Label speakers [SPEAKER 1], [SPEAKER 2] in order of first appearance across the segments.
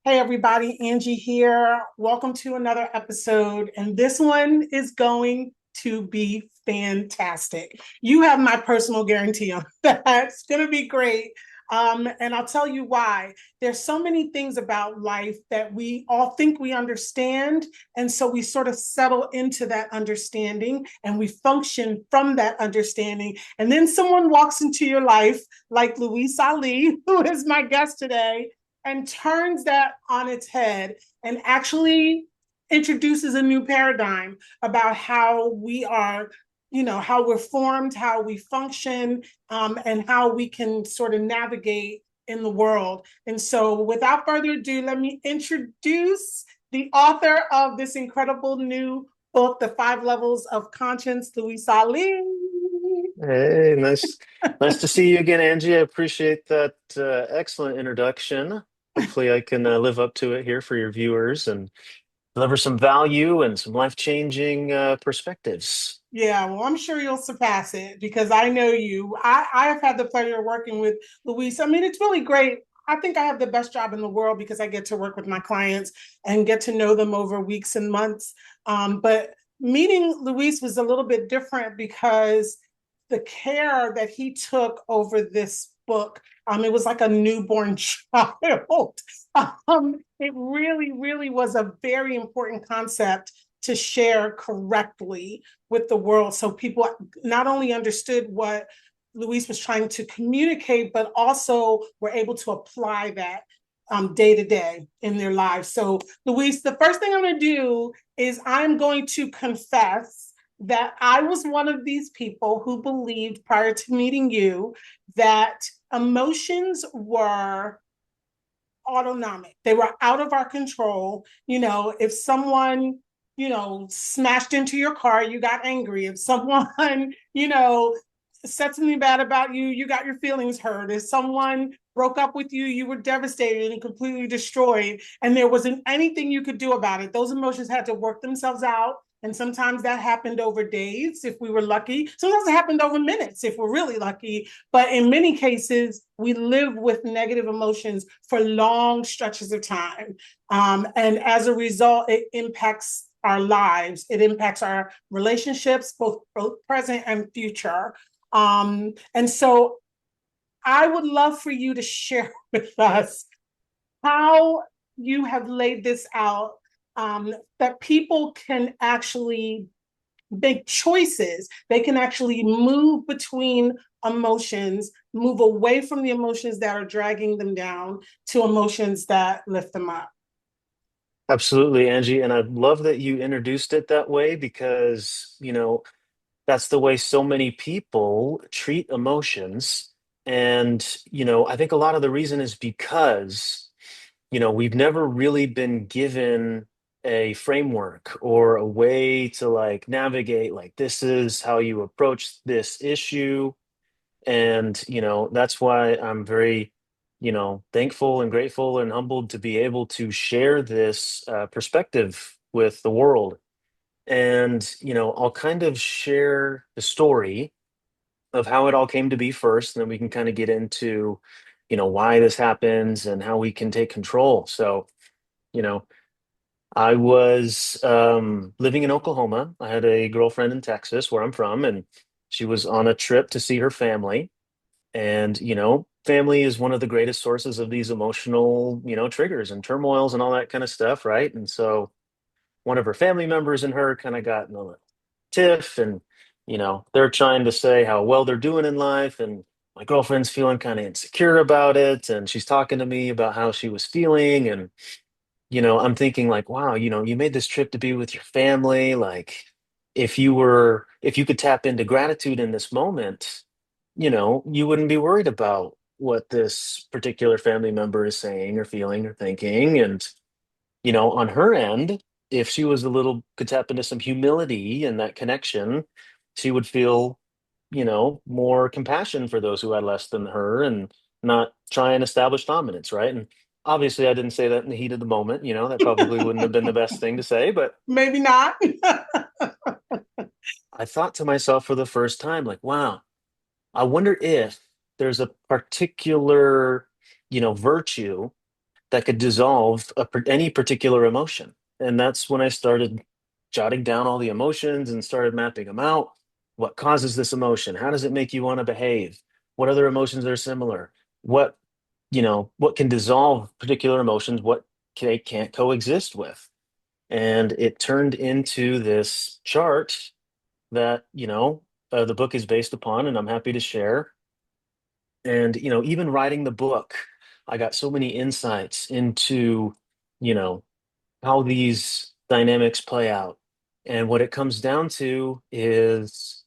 [SPEAKER 1] Hey everybody, Angie here. Welcome to another episode, and this one is going to be fantastic. You have my personal guarantee on that. It's going to be great. And I'll tell you why. There's so many things about life that we all think we understand, and so we sort of settle into that understanding and we function from that understanding. And then someone walks into your life, like Luis Ali, who is my guest today, and turns that on its head and actually introduces a new paradigm about how we are, how we're formed, how we function, and how we can sort of navigate in the world. And so, without further ado, let me introduce the author of this incredible new book, The Five Levels of Conscience, Luis Ali.
[SPEAKER 2] Hey, nice to see you again, Angie. I appreciate that excellent introduction. Hopefully, I can live up to it here for your viewers and deliver some value and some life-changing perspectives.
[SPEAKER 1] Yeah, well, I'm sure you'll surpass it because I know you. I have had the pleasure of working with Luis. I mean, it's really great. I think I have the best job in the world because I get to work with my clients and get to know them over weeks and months. But meeting Luis was a little bit different because the care that he took over this book, it was like a newborn child. It really, really was a very important concept to share correctly with the world so people not only understood what Luis was trying to communicate, but also were able to apply that day to day in their lives. So, Luis, the first thing I'm going to do is I'm going to confess that I was one of these people who believed prior to meeting you that emotions were autonomic. They were out of our control. If someone, smashed into your car, you got angry. If someone, said something bad about you, you got your feelings hurt. If someone broke up with you, you were devastated and completely destroyed. And there wasn't anything you could do about it. Those emotions had to work themselves out. And sometimes that happened over days if we were lucky. Sometimes it happened over minutes if we're really lucky. But in many cases, we live with negative emotions for long stretches of time. And as a result, it impacts our lives. It impacts our relationships, both present and future. And so I would love for you to share with us how you have laid this out, that people can actually make choices. They can actually move between emotions, move away from the emotions that are dragging them down to emotions that lift them up.
[SPEAKER 2] Absolutely, Angie. And I love that you introduced it that way because, that's the way so many people treat emotions. And, I think a lot of the reason is because we've never really been given a framework or a way to like navigate, like, this is how you approach this issue. And, that's why I'm very, thankful and grateful and humbled to be able to share this perspective with the world. And, I'll kind of share the story of how it all came to be first, and then we can kind of get into, why this happens and how we can take control. So, you know, I was living in Oklahoma. I had a girlfriend in Texas, where I'm from, and she was on a trip to see her family. And, family is one of the greatest sources of these emotional, triggers and turmoils and all that kind of stuff, right? And so one of her family members and her kind of got in a little tiff, and, they're trying to say how well they're doing in life. And my girlfriend's feeling kind of insecure about it. And she's talking to me about how she was feeling. And, I'm thinking like, wow, you made this trip to be with your family. Like, if you could tap into gratitude in this moment, you wouldn't be worried about what this particular family member is saying or feeling or thinking. And, on her end, if she was a little, could tap into some humility and that connection, she would feel, more compassion for those who had less than her and not try and establish dominance, right? And obviously, I didn't say that in the heat of the moment. That probably wouldn't have been the best thing to say, but
[SPEAKER 1] Maybe not.
[SPEAKER 2] I thought to myself for the first time, like, wow, I wonder if there's a particular, virtue that could dissolve any particular emotion. And that's when I started jotting down all the emotions and started mapping them out. What causes this emotion? How does it make you want to behave? What other emotions are similar? What, what can dissolve particular emotions? What they can't coexist with? And it turned into this chart that, the book is based upon, and I'm happy to share. And, even writing the book, I got so many insights into, you know, how these dynamics play out. And what it comes down to is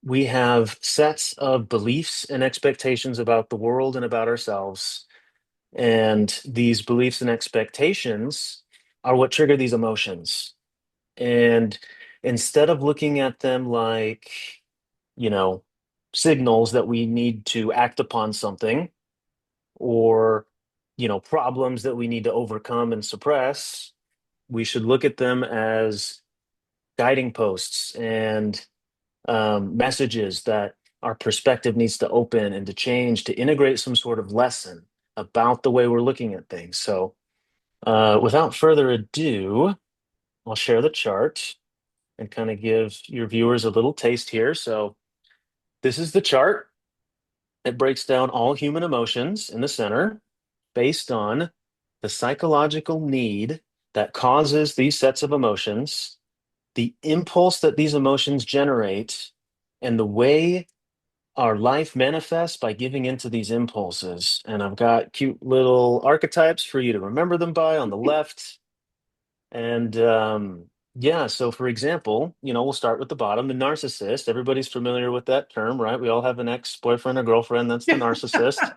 [SPEAKER 2] we have sets of beliefs and expectations about the world and about ourselves. And these beliefs and expectations are what trigger these emotions. And instead of looking at them like, you know, signals that we need to act upon something, or problems that we need to overcome and suppress, we should look at them as guiding posts and messages that our perspective needs to open and to change to integrate some sort of lesson about the way we're looking at things. So without further ado, I'll share the chart and kind of give your viewers a little taste here. So this is the chart. It breaks down all human emotions in the center based on the psychological need that causes these sets of emotions, the impulse that these emotions generate, and the way our life manifests by giving into these impulses. And I've got cute little archetypes for you to remember them by on the left. And yeah, so for example, we'll start with the bottom, the narcissist. Everybody's familiar with that term, right? We all have an ex-boyfriend or girlfriend that's the narcissist.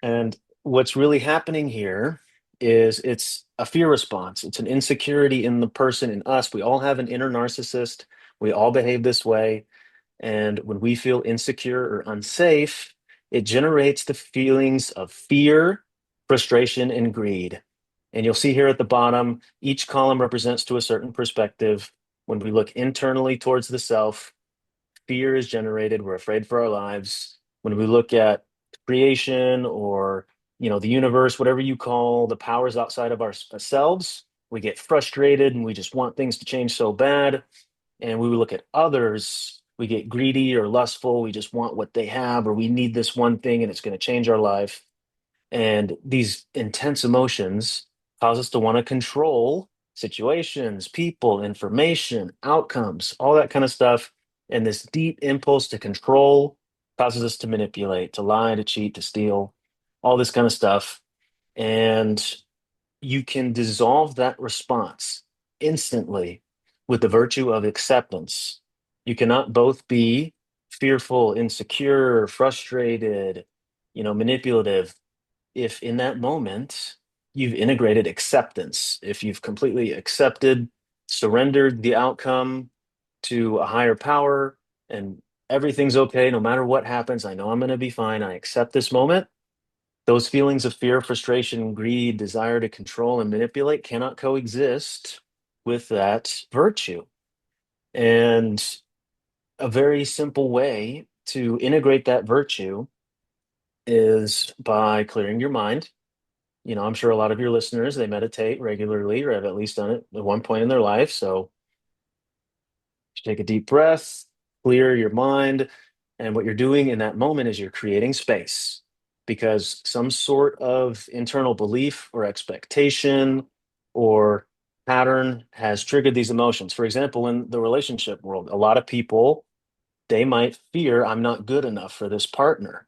[SPEAKER 2] And what's really happening here is it's a fear response. It's an insecurity in the person, in us. We all have an inner narcissist. We all behave this way. And when we feel insecure or unsafe, it generates the feelings of fear, frustration, and greed. And you'll see here at the bottom, each column represents to a certain perspective. When we look internally towards the self, fear is generated. We're afraid for our lives. When we look at creation or the universe, whatever you call the powers outside of ourselves, we get frustrated and we just want things to change so bad. And we look at others, we get greedy or lustful. We just want what they have, or we need this one thing and it's going to change our life. And these intense emotions cause us to want to control situations, people, information, outcomes, all that kind of stuff. And this deep impulse to control causes us to manipulate, to lie, to cheat, to steal, all this kind of stuff. And you can dissolve that response instantly with the virtue of acceptance. You cannot both be fearful, insecure, frustrated, manipulative if in that moment you've integrated acceptance, if you've completely accepted, surrendered the outcome to a higher power, and everything's okay no matter what happens. I know I'm going to be fine. I accept this moment. Those feelings of fear, frustration, greed, desire to control and manipulate cannot coexist with that virtue. And a very simple way to integrate that virtue is by clearing your mind. I'm sure a lot of your listeners, they meditate regularly or have at least done it at one point in their life. So take a deep breath, clear your mind. And what you're doing in that moment is you're creating space because some sort of internal belief or expectation or pattern has triggered these emotions. For example, in the relationship world, a lot of people, they might fear I'm not good enough for this partner.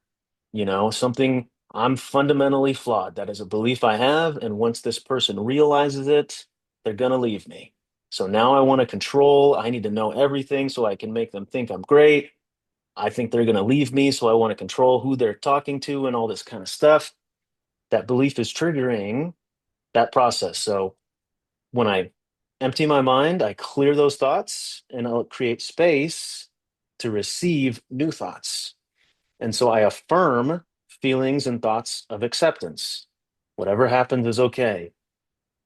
[SPEAKER 2] Something, I'm fundamentally flawed. That is a belief I have. And once this person realizes it, they're going to leave me. So now I want to control. I need to know everything so I can make them think I'm great. I think they're going to leave me. So I want to control who they're talking to and all this kind of stuff. That belief is triggering that process. So when I empty my mind, I clear those thoughts and I'll create space to receive new thoughts. And so I affirm feelings and thoughts of acceptance. Whatever happens is okay.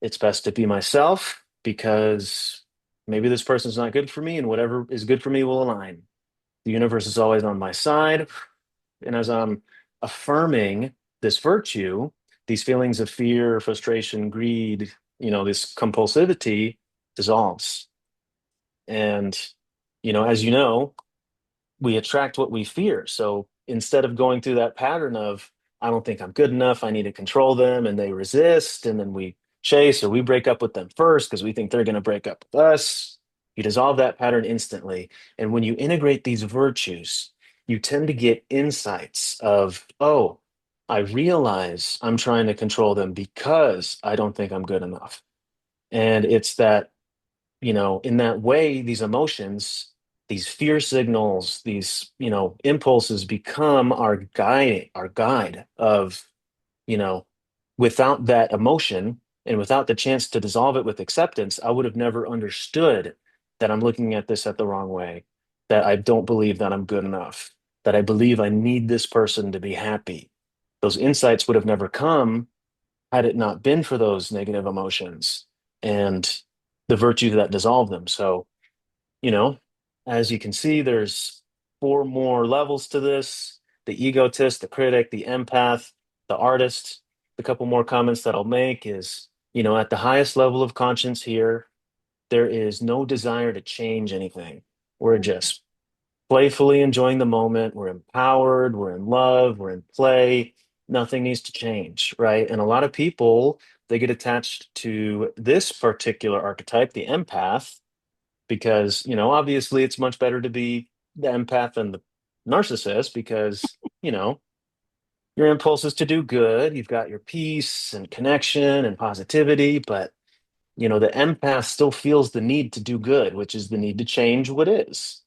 [SPEAKER 2] It's best to be myself because maybe this person's not good for me, and whatever is good for me will align. The universe is always on my side. And as I'm affirming this virtue, these feelings of fear, frustration, greed, this compulsivity dissolves. And, as you know, we attract what we fear. So instead of going through that pattern of, I don't think I'm good enough, I need to control them, and they resist, and then we chase or we break up with them first because we think they're going to break up with us, you dissolve that pattern instantly. And when you integrate these virtues, you tend to get insights of, oh, I realize I'm trying to control them because I don't think I'm good enough. And it's that, in that way, these emotions, these fear signals, these, impulses become our guide of, you know, without that emotion and without the chance to dissolve it with acceptance, I would have never understood that I'm looking at this at the wrong way, that I don't believe that I'm good enough, that I believe I need this person to be happy. Those insights would have never come had it not been for those negative emotions and the virtue that dissolve them. So, you know, as you can see, there's four more levels to this: the egotist, the critic, the empath, the artist. The couple more comments that I'll make is, at the highest level of conscience here, there is no desire to change anything. We're just playfully enjoying the moment. We're empowered, we're in love, we're in play. Nothing needs to change, right? And a lot of people, they get attached to this particular archetype, the empath, because, obviously it's much better to be the empath than the narcissist because, your impulse is to do good. You've got your peace and connection and positivity, but, the empath still feels the need to do good, which is the need to change what is.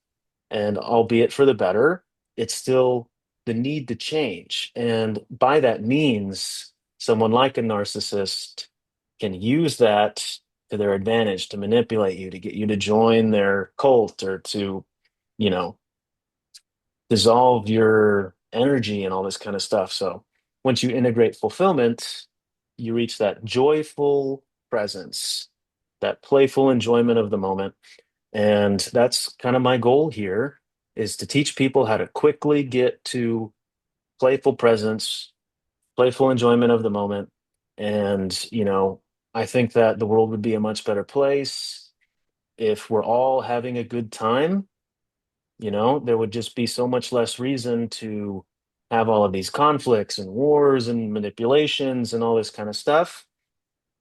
[SPEAKER 2] And albeit for the better, it's still the need to change. And by that means, someone like a narcissist can use that to their advantage to manipulate you, to get you to join their cult or to, you know, dissolve your energy and all this kind of stuff. So once you integrate fulfillment, you reach that joyful presence, that playful enjoyment of the moment. And that's kind of my goal here is to teach people how to quickly get to playful presence, playful enjoyment of the moment. And, I think that the world would be a much better place if we're all having a good time. There would just be so much less reason to have all of these conflicts and wars and manipulations and all this kind of stuff.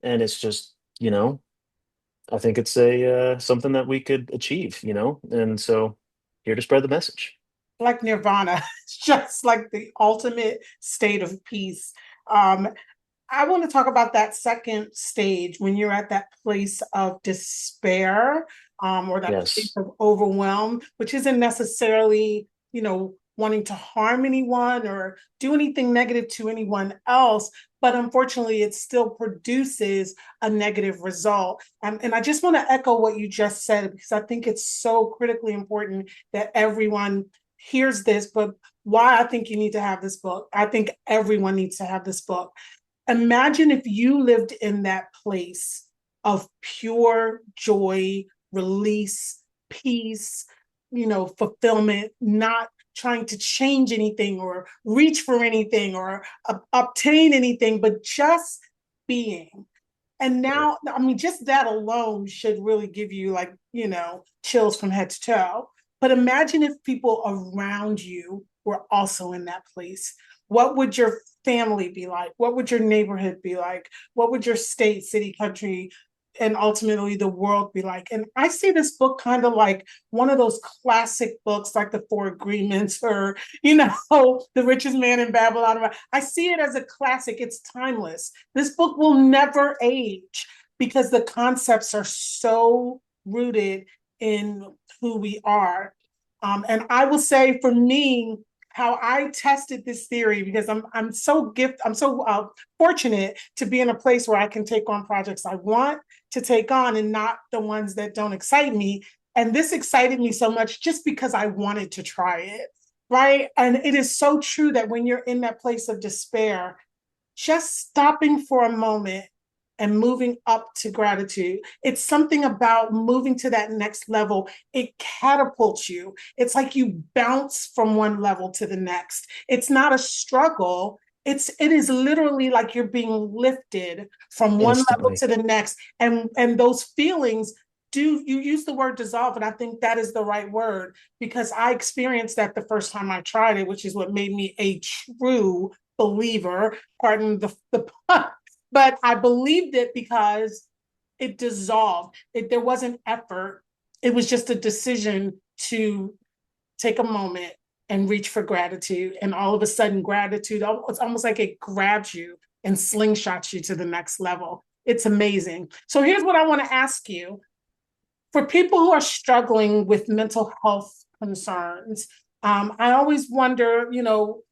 [SPEAKER 2] And it's just, I think it's a something that we could achieve. And so here to spread the message.
[SPEAKER 1] Like nirvana. It's just like the ultimate state of peace. Um, I want to talk about that second stage when you're at that place of despair, or that place
[SPEAKER 2] Yes.
[SPEAKER 1] of overwhelm, which isn't necessarily, wanting to harm anyone or do anything negative to anyone else. But unfortunately, it still produces a negative result. And I just want to echo what you just said, because I think it's so critically important that everyone hears this. But why I think you need to have this book, I think everyone needs to have this book. Imagine if you lived in that place of pure joy, release, peace, fulfillment, not trying to change anything or reach for anything or obtain anything, but just being. And now, I mean, just that alone should really give you, like, chills from head to toe. But imagine if people around you were also in that place. What would your family be like? What would your neighborhood be like? What would your state, city, country, and ultimately the world be like? And I see this book kind of like one of those classic books, like the Four Agreements or, The Richest Man in Babylon. I see it as a classic. It's timeless. This book will never age because the concepts are so rooted in who we are. And I will say, for me, how I tested this theory, because I'm so fortunate to be in a place where I can take on projects I want to take on and not the ones that don't excite me. And this excited me so much just because I wanted to try it, right? And it is so true that when you're in that place of despair, just stopping for a moment and moving up to gratitude. It's something about moving to that next level. It catapults you. It's like you bounce from one level to the next. It's not a struggle. it is literally like you're being lifted from one level
[SPEAKER 2] instantly.
[SPEAKER 1] to the next, and those feelings, do you use the word dissolve, and I think that is the right word, because I experienced that the first time I tried it, which is what made me a true believer, pardon the pun, but I believed it because it dissolved. There wasn't effort, it was just a decision to take a moment and reach for gratitude. And all of a sudden, gratitude, it's almost like it grabs you and slingshots you to the next level. It's amazing. So here's what I want to ask you. For people who are struggling with mental health concerns, I always wonder,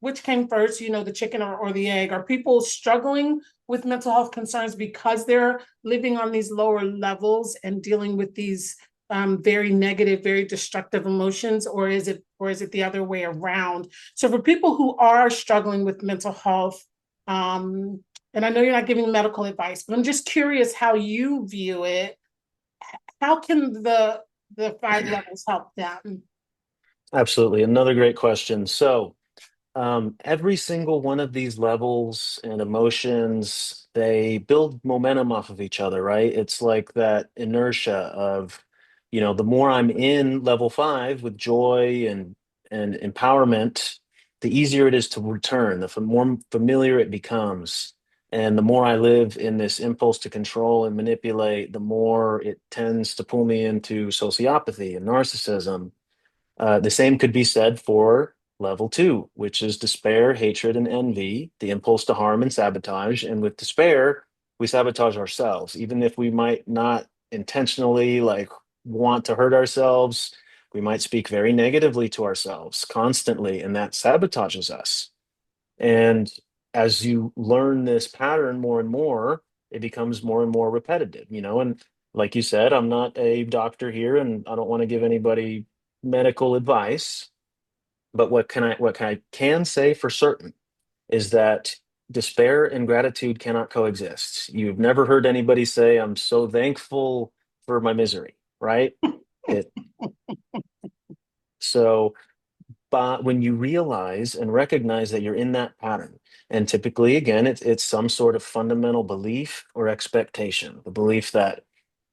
[SPEAKER 1] which came first, the chicken or the egg? Are people struggling with mental health concerns because they're living on these lower levels and dealing with these very negative, very destructive emotions, or is it the other way around? So for people who are struggling with mental health, and I know you're not giving medical advice, but I'm just curious how you view it. How can the five levels help them?
[SPEAKER 2] Absolutely. Another great question. So, every single one of these levels and emotions, they build momentum off of each other, right? It's like that inertia of, the more I'm in level five with joy and empowerment, the easier it is to return, the more familiar it becomes. And the more I live in this impulse to control and manipulate, the more it tends to pull me into sociopathy and narcissism. The same could be said for level two, which is despair, hatred, and envy, the impulse to harm and sabotage. And with despair, we sabotage ourselves, even if we might not intentionally like want to hurt ourselves. We might speak very negatively to ourselves constantly, and that sabotages us. And as you learn this pattern more and more, it becomes more and more repetitive. And like you said, I'm not a doctor here and I don't want to give anybody medical advice, but what I can say for certain is that despair and gratitude cannot coexist. You've never heard anybody say, I'm so thankful for my misery, right? It so but when you realize and recognize that you're in that pattern, and typically, again, it's some sort of fundamental belief or expectation, the belief that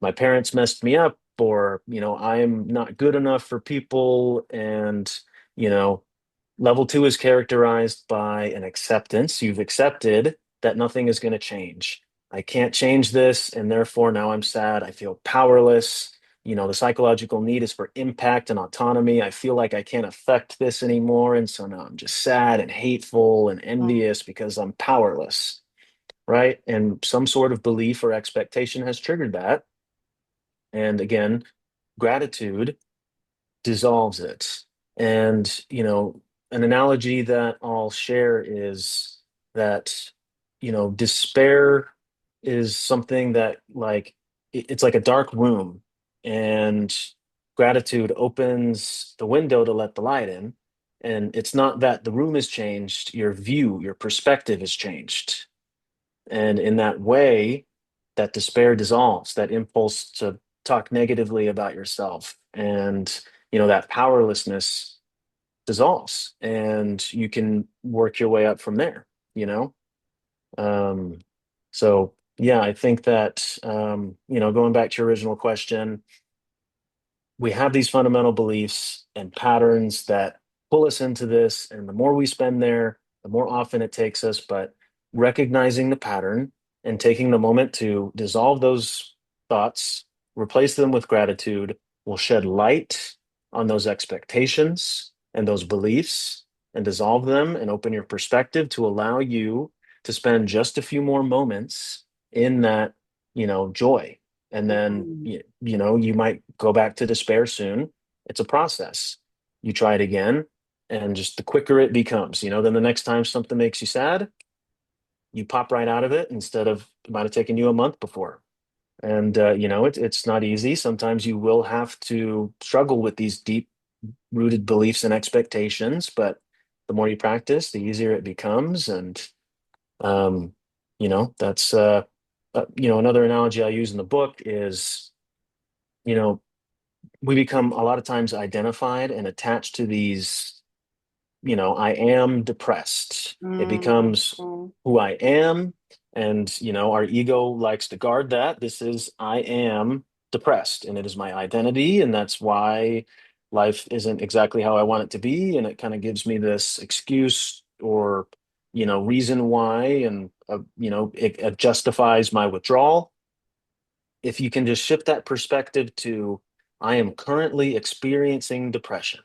[SPEAKER 2] my parents messed me up, or, I am not good enough for people. And, you know, level two is characterized by an acceptance. You've accepted that nothing is going to change. I can't change this, and therefore now I'm sad. I feel powerless. The psychological need is for impact and autonomy. I feel like I can't affect this anymore. And so now I'm just sad and hateful and envious because I'm powerless, right? And some sort of belief or expectation has triggered that. And again, gratitude dissolves it. And, an analogy that I'll share is that, despair is something that like it's like a dark room, and gratitude opens the window to let the light in. And it's not that the room has changed, your view, your perspective has changed. And in that way, that despair dissolves, that impulse to talk negatively about yourself. And, that powerlessness dissolves, and you can work your way up from there, you know? Um, so, yeah, I think that, going back to your original question, we have these fundamental beliefs and patterns that pull us into this. And the more we spend there, the more often it takes us. But recognizing the pattern and taking the moment to dissolve those thoughts, replace them with gratitude, will shed light on those expectations and those beliefs and dissolve them and open your perspective to allow you to spend just a few more moments in that, joy. And then
[SPEAKER 1] Mhm.
[SPEAKER 2] you might go back to despair soon. It's a process. You try it again, and just the quicker it becomes, then the next time something makes you sad, you pop right out of it instead of it might have taken you a month before. And it's not easy. Sometimes you will have to struggle with these deep rooted beliefs and expectations, but the more you practice, the easier it becomes. And that's another analogy I use in the book is, you know we become a lot of times identified and attached to these I am depressed. It becomes
[SPEAKER 1] Mhm.
[SPEAKER 2] who I am. And, our ego likes to guard that. This is, I am depressed, and it is my identity. And that's why life isn't exactly how I want it to be. And it kind of gives me this excuse or, reason why. And, it justifies my withdrawal. If you can just shift that perspective to, I am currently experiencing depression,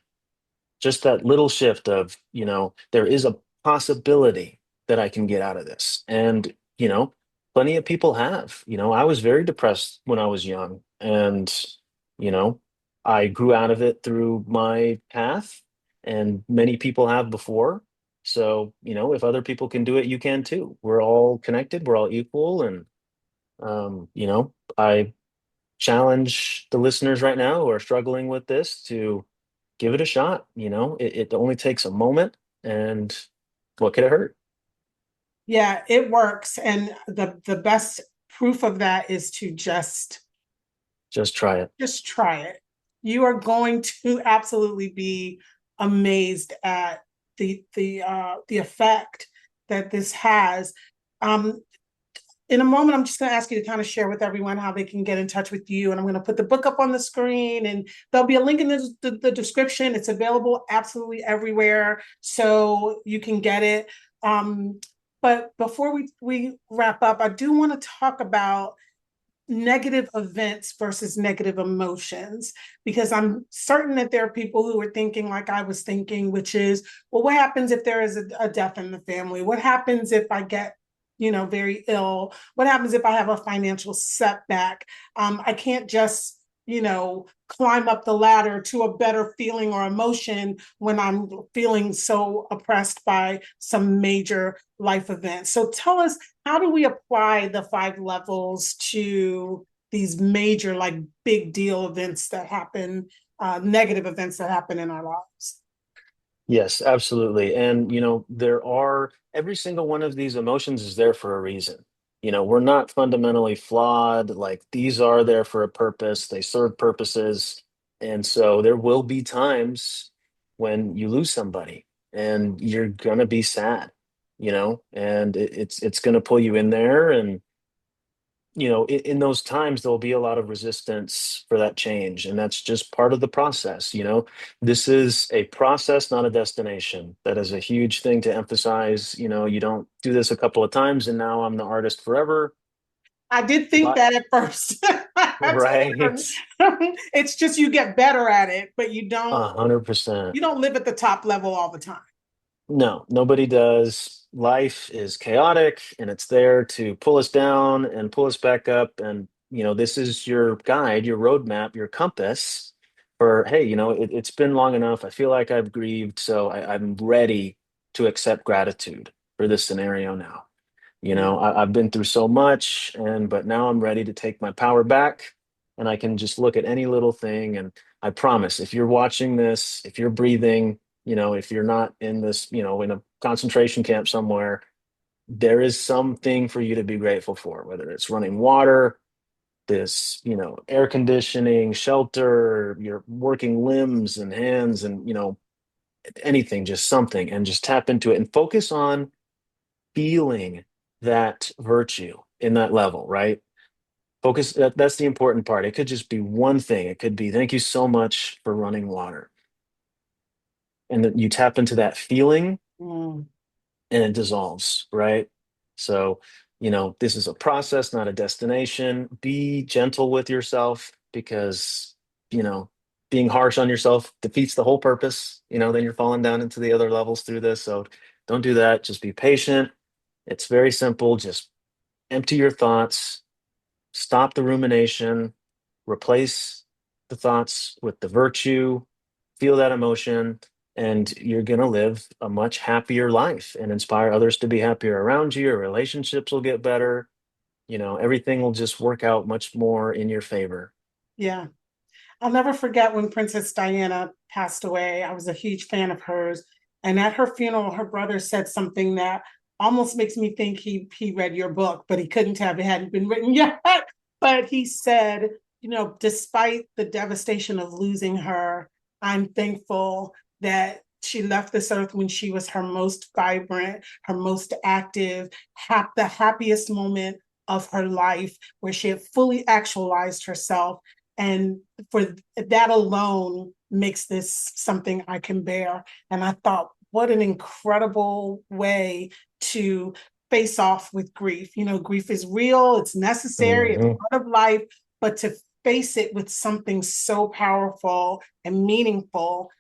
[SPEAKER 2] just that little shift of, there is a possibility that I can get out of this. And, plenty of people have. I was very depressed when I was young, and, you know, I grew out of it through my path, and many people have before. So, if other people can do it, you can too. We're all connected, we're all equal. And, I challenge the listeners right now who are struggling with this to give it a shot. It only takes a moment, and what could it hurt?
[SPEAKER 1] Yeah, it works. And the best proof of that is to
[SPEAKER 2] Just try it.
[SPEAKER 1] just try it. You are going to absolutely be amazed at the effect that this has. Um, in a moment, I'm just going to ask you to kind of share with everyone how they can get in touch with you. And I'm going to put the book up on the screen, and there'll be a link in the description. It's available absolutely everywhere, so you can get it. But before we wrap up, I do want to talk about negative events versus negative emotions, because I'm certain that there are people who are thinking like I was thinking, which is, well, what happens if there is a death in the family? What happens if I get very ill? What happens if I have a financial setback? I can't just climb up the ladder to a better feeling or emotion when I'm feeling so oppressed by some major life event. So tell us, how do we apply the 5 levels to these major, like, big deal events that happen, negative events that happen in our lives?
[SPEAKER 2] Yes, absolutely. And, there are every single one of these emotions is there for a reason. We're not fundamentally flawed. Like, these are there for a purpose, they serve purposes. And so there will be times when you lose somebody and you're gonna be sad, and it's gonna pull you in there. And in those times, there'll be a lot of resistance for that change. And that's just part of the process. This is a process, not a destination. That is a huge thing to emphasize. You don't do this a couple of times and now I'm the artist forever.
[SPEAKER 1] I did think
[SPEAKER 2] But,
[SPEAKER 1] that at first.
[SPEAKER 2] right.
[SPEAKER 1] It's just you get better at it, but
[SPEAKER 2] 100%.
[SPEAKER 1] you don't live at the top level all the time.
[SPEAKER 2] No, nobody does. Life is chaotic and it's there to pull us down and pull us back up. And, this is your guide, your roadmap, your compass for, hey, it's been long enough. I feel like I've grieved. So I'm ready to accept gratitude for this scenario now. I've been through so much, but now I'm ready to take my power back, and I can just look at any little thing. And I promise, if you're watching this, if you're breathing, if you're not in this, in a concentration camp somewhere, there is something for you to be grateful for, whether it's running water, this, air conditioning, shelter, your working limbs and hands, and, anything, just something, and just tap into it and focus on feeling that virtue in that level, right? Focus, that's the important part. It could just be one thing. It could be, thank you so much for running water. And that you tap into that feeling
[SPEAKER 1] Mm,
[SPEAKER 2] and it dissolves, right? So, this is a process, not a destination. Be gentle with yourself because, you know, being harsh on yourself defeats the whole purpose. Then you're falling down into the other levels through this. So don't do that. Just be patient. It's very simple. Just empty your thoughts, stop the rumination, replace the thoughts with the virtue, feel that emotion, and you're going to live a much happier life and inspire others to be happier around you. Your relationships will get better. Everything will just work out much more in your favor.
[SPEAKER 1] yeah. I'll never forget when Princess Diana passed away. I was a huge fan of hers. And at her funeral, her brother said something that almost makes me think he read your book, but he couldn't have. It hadn't been written yet. But he said, despite the devastation of losing her, I'm thankful that She left this earth when she was her most vibrant, her most active, the happiest moment of her life, where she had fully actualized herself. And for that alone makes this something I can bear. And I thought, what an incredible way to face off with grief. You know, grief is real, it's necessary, it's
[SPEAKER 2] Hmm.
[SPEAKER 1] part of life, but to face it with something so powerful and meaningful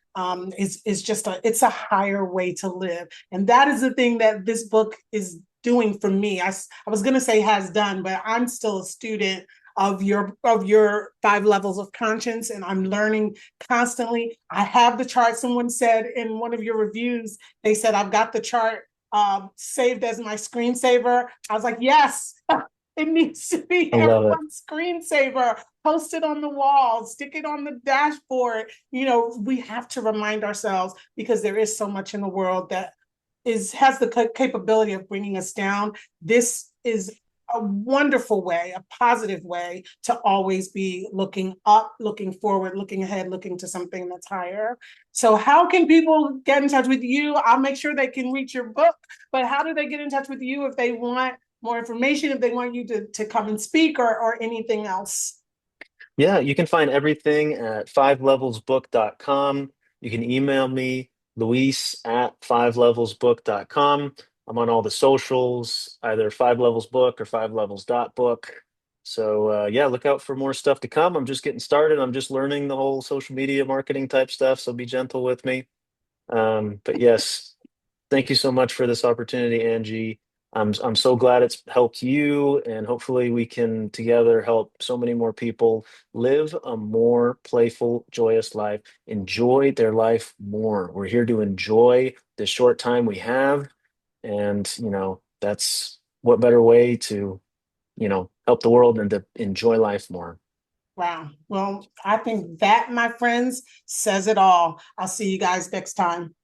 [SPEAKER 1] is just it's a higher way to live. And that is the thing that this book is doing for me. I was going to say has done, but I'm still a student of your 5 levels of conscience, and I'm learning constantly. I have the chart. Someone said in one of your reviews, they said I've got the chart saved as my screensaver. I was like, yes, it needs to be
[SPEAKER 2] I love it.
[SPEAKER 1] everyone's screensaver. Post it on the wall, stick it on the dashboard. You know, we have to remind ourselves, because there is so much in the world that has the capability of bringing us down. This is a wonderful way, a positive way to always be looking up, looking forward, looking ahead, looking to something that's higher. So how can people get in touch with you? I'll make sure they can reach your book, but how do they get in touch with you if they want more information, if they want you to come and speak, or anything else?
[SPEAKER 2] Yeah, you can find everything at fivelevelsbook.com. You can email me, Luis at fivelevelsbook.com. I'm on all the socials, either Five Levels Book or Five Levels dot book. So yeah, look out for more stuff to come. I'm just getting started. I'm just learning the whole social media marketing type stuff, so be gentle with me. But yes, thank you so much for this opportunity, Angie. I'm so glad it's helped you, and hopefully we can together help so many more people live a more playful, joyous life, enjoy their life more. We're here to enjoy the short time we have, and that's what better way to, help the world and to enjoy life more.
[SPEAKER 1] Wow. Well, I think that, my friends, says it all. I'll see you guys next time.